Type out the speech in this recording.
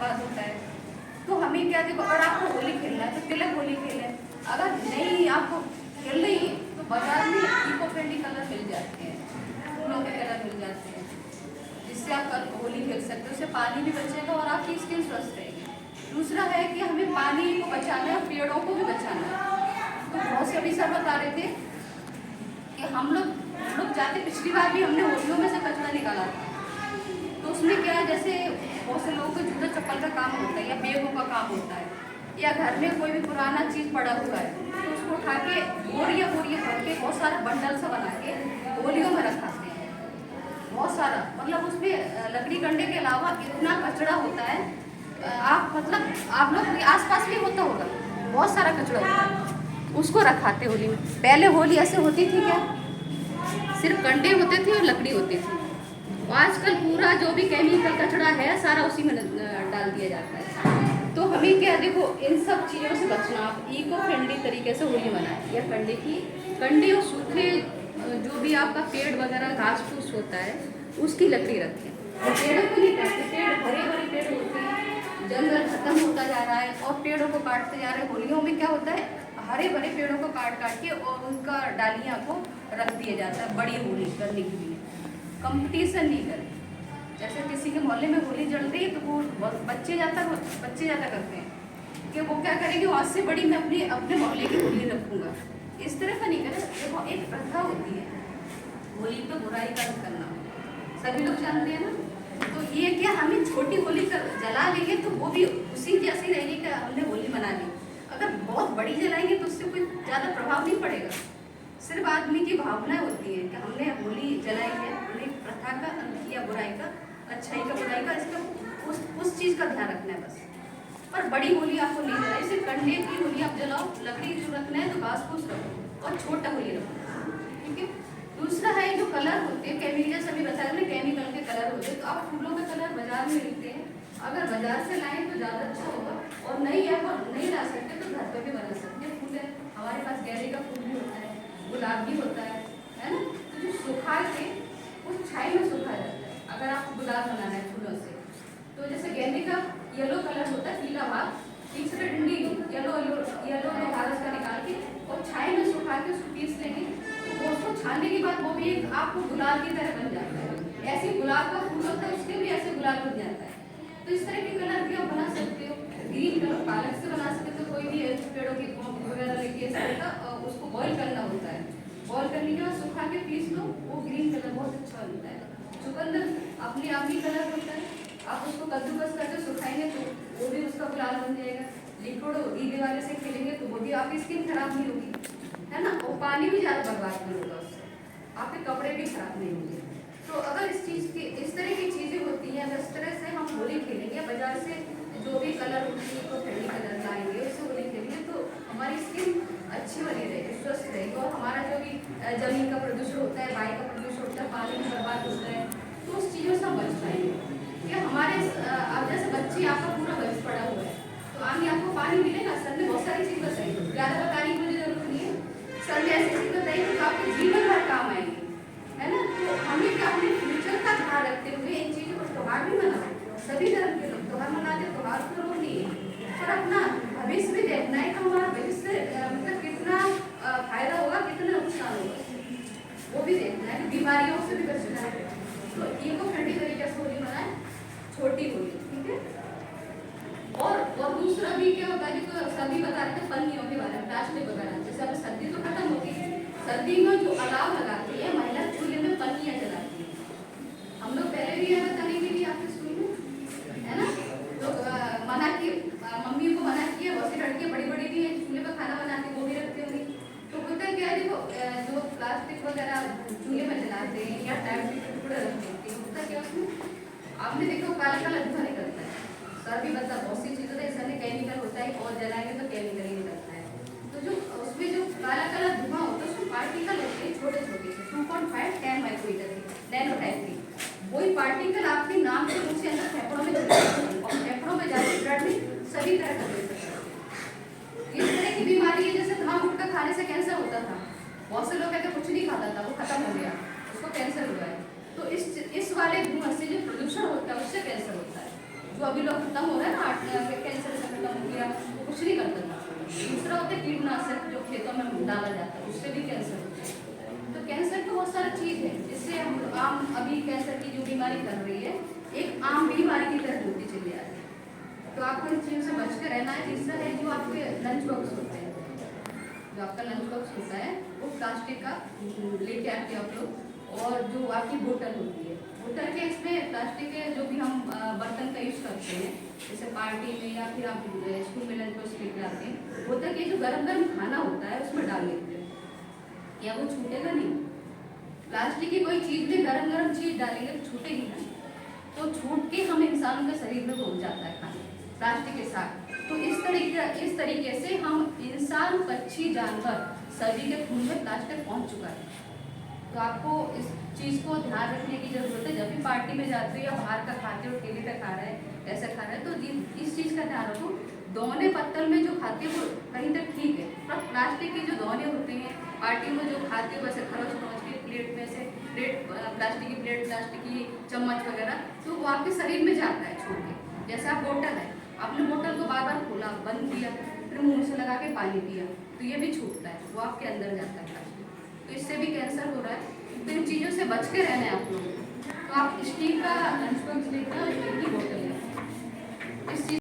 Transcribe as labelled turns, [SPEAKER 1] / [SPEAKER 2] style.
[SPEAKER 1] बर्बाद होता है। तो हमें क्या, देखो अगर आपको होली खेलना है तो तिलक होली खेलें, अगर नहीं आपको खेल रही है तो बाजार में इको फ्रेंडली कलर मिल जाते हैं, फूलों के कलर मिल जाते हैं, जिससे आप होली खेल सकते हो। उससे पानी भी बचेगा और आपकी स्किन स्वस्थ रहेगी। दूसरा है कि हमें पानी को बचाना है, पेड़ों को भी बचाना है। तो बहुत से अभी सर बता रहे थे कि हम लोग जाते, पिछली बार भी हमने होलियों में से कचरा निकाला था, तो उसमें क्या, जैसे बहुत से लोगों को जूता चप्पल का काम होता है या बैगों का काम होता है, या घर में कोई भी पुराना चीज़ पड़ा हुआ है तो उसको उठा के बोरिया भर के बहुत सारा बंडल सा बना के होलियों में रखाते हैं। बहुत सारा, मतलब उसमें लकड़ी कंडे के अलावा इतना कचरा होता है, आप लोग के आसपास भी होता होगा, बहुत सारा कचरा होता है, उसको रखाते होली में। पहले होली ऐसे होती थी क्या, सिर्फ कंडे होते थे और लकड़ी होती थी। आजकल पूरा जो भी केमिकल कचरा है सारा उसी में डाल दिया जाता है। तो हमें क्या, देखो इन सब चीज़ों से बचना, आप इको फ्रेंडली तरीके से होली मनाएं, या कंडे और सूखे जो भी आपका पेड़ वगैरह घास फूस होता है उसकी लकड़ी रखें। और पेड़ों को नहीं काटते, पेड़ हरे भरे पेड़ होते हैं, जंगल खत्म होता जा रहा है और पेड़ों को काटते जा रहे हैं। होलियों में क्या होता है, हरे भरे पेड़ों को काट के और उनका डालियाँ को रख दिया जाता है बड़ी होली करने के लिए। कंपटीशन नहीं करें, जैसे किसी के मोहल्ले में होली जल रही है तो वो बच्चे ज़्यादा करते हैं कि वो क्या करेंगे, आज से बड़ी मैं अपने मोहल्ले की होली रखूँगा, इस तरह का नहीं करें। देखो एक प्रथा होती है होली पे बुराई का करना, सभी लोग जानते हैं ना। तो ये क्या, हमें छोटी होली जला लेंगे तो वो भी उसी जैसी रहेगी कि हमने होली मना ली। अगर बहुत बड़ी जलाएंगे तो उससे कोई ज़्यादा प्रभाव नहीं पड़ेगा, सिर्फ आदमी की भावनाएं होती है कि हमने होली जलाई है, हमने प्रथा का अंत किया, बुराई का, अच्छाई का बुराई का, इसका उस चीज़ का ध्यान रखना है बस। पर बड़ी होली आपको नहीं जलाई, सिर्फ कंडे की होली आप जलाओ, लकड़ी जो रखना है तो घास फूस रखो और छोटा होली रखो, ठीक है। दूसरा है जो कलर होते हैं केमिकल, सभी बताया ना केमिकल के कलर होते हैं, तो आप फूलों के कलर बाजार में मिलते हैं, अगर बाजार से लाएं तो ज़्यादा अच्छा होगा, और नहीं ला सकते तो घर पर भी बना सकते हैं। फूल है हमारे पास, गेंदे का फूल भी होता है, गुलाब भी होता है ना। तो जो सुखा के उस छाई में सुखा जाता है, अगर आपको गुलाब बनाना है फूलों से, तो जैसे गेंदे का येलो कलर होता है, पीला भाग, तीसरे डंडी येलो भाग उसका निकाल के और छाई में सुखा के उसको पीस लेंगे, तो उसको छानने के बाद वो भी एक आपको गुलाब की तरह बन जाता है। ऐसे गुलाब का फूल होता है, उसके भी ऐसे गुलाब बन जाता है। तो इस तरह के कलर भी आप बना सकते हो। ग्रीन कलर पालक से बना सकते हो, कोई भी पेड़ों की वगैरह लेके उसको बॉईल करना होता है, बॉईल करने के बाद सुखा के पीस लो, वो ग्रीन कलर बहुत अच्छा बनता है। चुकंदर अपने आप ही कलर होता है, आप उसको कद्दूकस करके सुखाएंगे तो वो भी उसका गुलाल बन जाएगा। लिक्विड गीले वाले से खेलेंगे तो वो भी आपकी स्किन खराब नहीं होगी, है ना, और पानी भी ज़्यादा बर्बाद नहीं होगा उससे, आपके कपड़े भी खराब नहीं होंगे। तो अगर इस तरह की चीज़ें होती हैं, अगर इस तरह से हम होली खेलेंगे, बाजार से जो भी कलर होती है तो ठंडी कलर लाएंगे, उससे होली खेलेंगे तो हमारी स्किन अच्छी बनी रहेगी, स्वस्थ रहेगी, और हमारा जो भी जमीन का प्रदूषण होता है, वायु का प्रदूषण होता है, पानी भी बर्बाद होता है, तो उस चीज़ों से हम बच पाएंगे। क्या हमारे अब जैसे बच्चे आपका पूरा बच पड़ा हुआ है तो आगे आपको पानी मिलेगा। सर ने बहुत सारी चीज़ बताई, ज़्यादा बताने की मुझे जरूरत नहीं है, सर ने ऐसी चीज़ बताई जो आपको जीवन भर काम आएंगी, है ना। तो हमें क्या, अपने फ्यूचर का ध्यान रखते हुए इन चीज़ों को, त्योहार भी मनाओ, सभी धर्म के लोग त्योहार मनाते, त्योहार तो रोक नहीं है, पर अपना भविष्य भी देखना है कि हमारा भविष्य मतलब कितना फायदा होगा, कितना नुकसान होगा, वो भी देखना है, बीमारियों से भी बचना है। तो इको फ्रेंडली तरीके से होली मनाएं, छोटी होली, ठीक है। और दूसरा भी क्या होता है, जो सभी बता रहे थे पन्नियों के बारे में, प्लास्टिक वगैरह, जैसे अब सर्दी तो खत्म होती है, सर्दी में जो अलाव लगाती है महिला चूल्हे में पन्नियाँ जलाती है, हम लोग पहले भी यह बताने के लिए आपके स्कूल में, है ना। तो मना की, मम्मी को मना किया, बहुत सी लड़कियाँ बड़ी बड़ी भी हैं चूल्हे पर खाना बनाती, वो भी रखती होंगी। तो होता क्या है, देखो जो प्लास्टिक वगैरह चूल्हे में जलाते हैं या टाइम के टुकड़े रखते हैं, होता क्या उसमें आपने देखो काला काला धुआं निकलता है। सर भी बता, बहुत सी चीज़ों में सर केमिकल होता है, और जलाएंगे तो केमिकल ही निकलता है। तो जो उसमें जो काला काला धुआं होता है उसमें पार्टिकल होते हैं छोटे छोटे से 2.5-10 माइक्रोमीटर के, नैनो टाइप के। वही पार्टिकल आपके नाक के मुंह से अंदर फेफड़ों में चले जाते हैं और फेफड़ों में जाके ब्लड में सभी तरह का दे सकते हैं। इस तरह की बीमारी है, जैसे तमाम गुटखा खाने से कैंसर होता था, बहुत से लोग कहते कुछ नहीं खाता था, वो खत्म हो गया, उसको कैंसर हुआ है। तो इस वाले धुआं से जो प्रदूषण होता है उससे कैंसर होता है। जो अभी लोग खत्म हो रहा है ना, कैंसर से खत्म हो गया, वो कुछ नहीं करता था। दूसरा होता है कीटनाशक जो खेतों में डाला जाता है, उससे भी कैंसर होता है। तो कैंसर तो बहुत सारी चीज़ है, इससे हम आम अभी कैंसर की जो बीमारी कर रही है एक आम बीमारी की तरह होती चली आ रही है। तो आपको इन चीज़ों से बच कर रहना है। तीसरा है जो आपके लंच बॉक्स होते हैं, जो आपका लंच बॉक्स होता है वो प्लास्टिक का लेके आते हैं आप लोग। और जो आपकी बोतल होती है, बोतल के इसमें प्लास्टिक के जो भी हम बर्तन का यूज़ करते हैं, जैसे पार्टी में या फिर आप स्कूल में लंच बॉक्स लेके आते हैं, बोतल के जो गरम गरम खाना होता है उसमें डाल लेते हैं, क्या वो छूटेगा नहीं? प्लास्टिक की कोई चीज़ में गरम गरम चीज़ डालेंगे तो छूटेगी नहीं, तो छूट के हम इंसानों के शरीर में पहुँच जाता है खाना प्लास्टिक के साथ। तो इस तरीके से हम इंसान, पक्षी, जानवर सभी के खून में प्लास्टिक पहुँच चुका है। तो आपको इस चीज़ को ध्यान रखने की ज़रूरत है। जब भी पार्टी में जाते हो या बाहर का खाते हो, ठेले पे खा रहे हैं, ऐसा खा रहे हैं, तो इस चीज़ का ध्यान रखो। दोने पत्तल में जो खाते हो वो कहीं तक ठीक है, पर प्लास्टिक के जो दोने होते हैं पार्टी में जो खाते हो वैसे खरोच खरोच के प्लेट में से प्लास्टिक की प्लेट, प्लास्टिक की चम्मच वगैरह, तो वो आपके शरीर में जाता है छोड़ के। जैसे आप बोतल है, आपने बोतल को बार बार खोला, बंद किया, फिर मुँह से लगा के पानी पिया, तो ये भी छूटता है, वो आपके अंदर जाता है। तो इससे भी कैंसर हो रहा है। तो इन चीज़ों से बच के रहना है आप लोगों को। तो आप स्टील का लंच बॉक्स लेकर स्टील की बोतल लें, इस चीज़